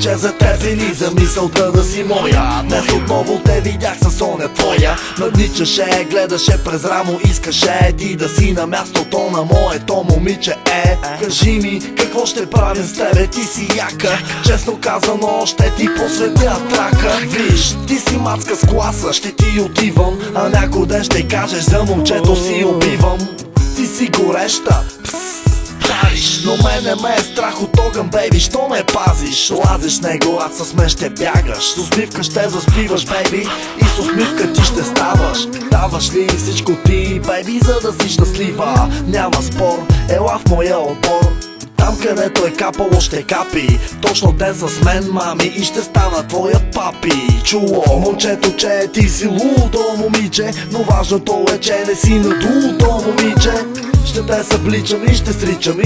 че за теб или за мисълта да си моя. Днес отново те видях със оня твоя. Надничаше, гледаше през рамо, искаше ти да си на мястото на моето момиче. Кажи ми, какво ще правим с тебе, ти си яка. Честно казано, ще ти посветя трака. Виж, ти си мацка с класа, ще ти отивам, а някой ден ще кажеш за момчето си убивам. Ти си гореща, париш, но мене ме е страх от огън, бейби, що ме пазиш? Лазиш него, а с мен ще бягаш. С усмивка ще заспиваш, бейби, и с усмивка ти ще ставаш. Даваш ли всичко ти, бейби, за да си щастлива? Няма спор, ела в моя отбор. Там където е капало ще капи. Точно ден с мен, мами, и ще стана твоят папи. Чуло, момчето, че ти си лудо момиче, но важното е, че не си надуло момиче. Ще те събличам и ще сричам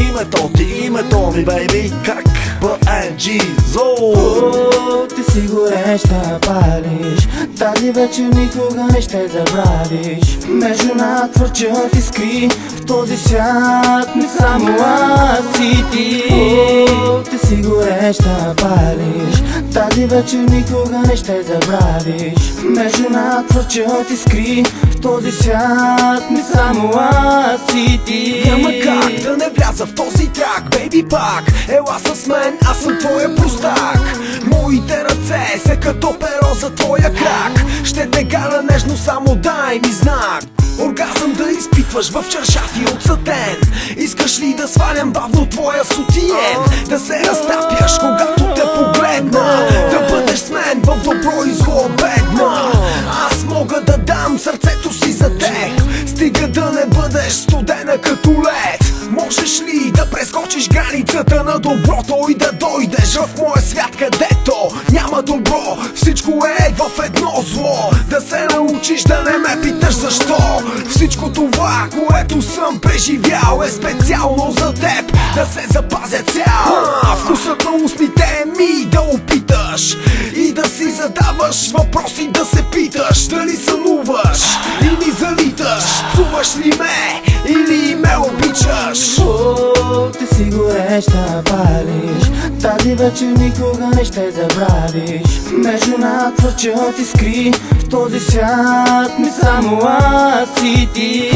името ми, бейби. Как? BNG Zone. Ти си гореща, палиш, тази вечер никога не ще забравиш. Между надвърчат искри в този свят, не само аз и ти. Ти си гореща, палиш, тази вечер никога не ще забравиш. Между надвърчат искри в този свят, не само аз и ти. Няма как да не вляза в този трак, бейби, пак ела с мен, аз съм твоя простак. Моите ръце са като перо за твоя крак. Ще те гара нежно, само дай ми знак. Оргазъм да изпитваш в чаршафи от сатен. Искаш ли да свалям бавно твоя сутиен? Да се разтапяш, когато те погледна. Да бъдеш с мен в добро и зло, бедна. Аз мога да дам сърцето си за теб, стига да не бъдеш студена като лед. Можеш ли да прескочиш границата на доброто и да дойдеш в моя свят, където няма добро, всичко е в едно зло. Да се научиш да не ме питаш защо. Всичко това, което съм преживял, е специално за теб, да се запазя цял. Вкусът на устните ми да опиташ и да си задаваш въпроси, да се питаш дали сънуваш или залиташ. Чуваш ли ме или ме обичаш? Ти си гореща, палиш, тази вечер никога не ще забравиш. Между надвърчат искри в този свят, не само аз и ти.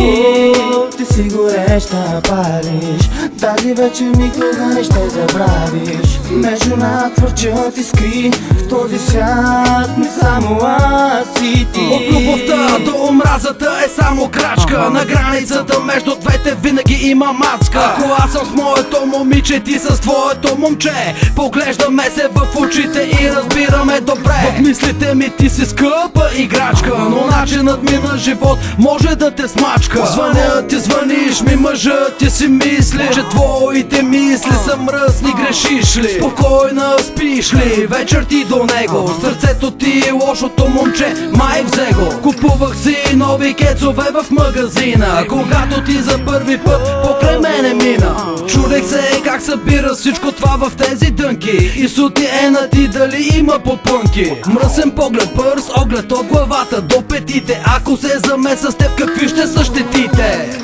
Ти си гореща, палиш, тази вечер никога не ще забравиш. Между надвърчат искри в този свят, не само аз и ти. От любовта до омразата е само крачка. На границата между двете винаги има мацка. Ако аз съм с моето момиче, ти с твоето момче, поглеждаме се в очите и разбираме добре. В мислите ми ти си скъпа играчка, но начинът ми на живот може да те смачка. Звъня ти, звъниш ми, мъжът ти си мисли, че твоите мисли са мръсни, грешиш ли? Спокойна спиш ли? Вечер ти до него, сърцето ти лошото момче май взе го. Купувах си нови кецове в магазина, когато ти за първи път покрай мене мина. Чудех се как събира всичко това в тези дънки и сутиена ти дали има подпънки. Мръсен поглед, бърз оглед от главата до петите. Ако се замеса с теб, какви ще са щетите?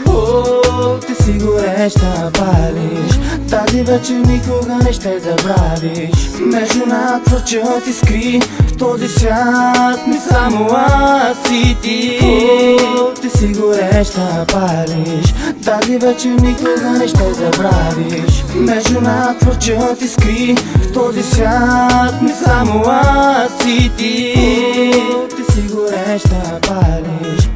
Ти си гореща, палиш, тази вечер никога не ще забравиш. Между надвърчат искри в този свят, не само аз и ти. Ти си гореща, палиш, тази вечер никога не ще забравиш. Между надвърчат искри в този свят, не само аз и ти. Ти си гореща, палиш.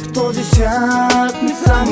В този свят не само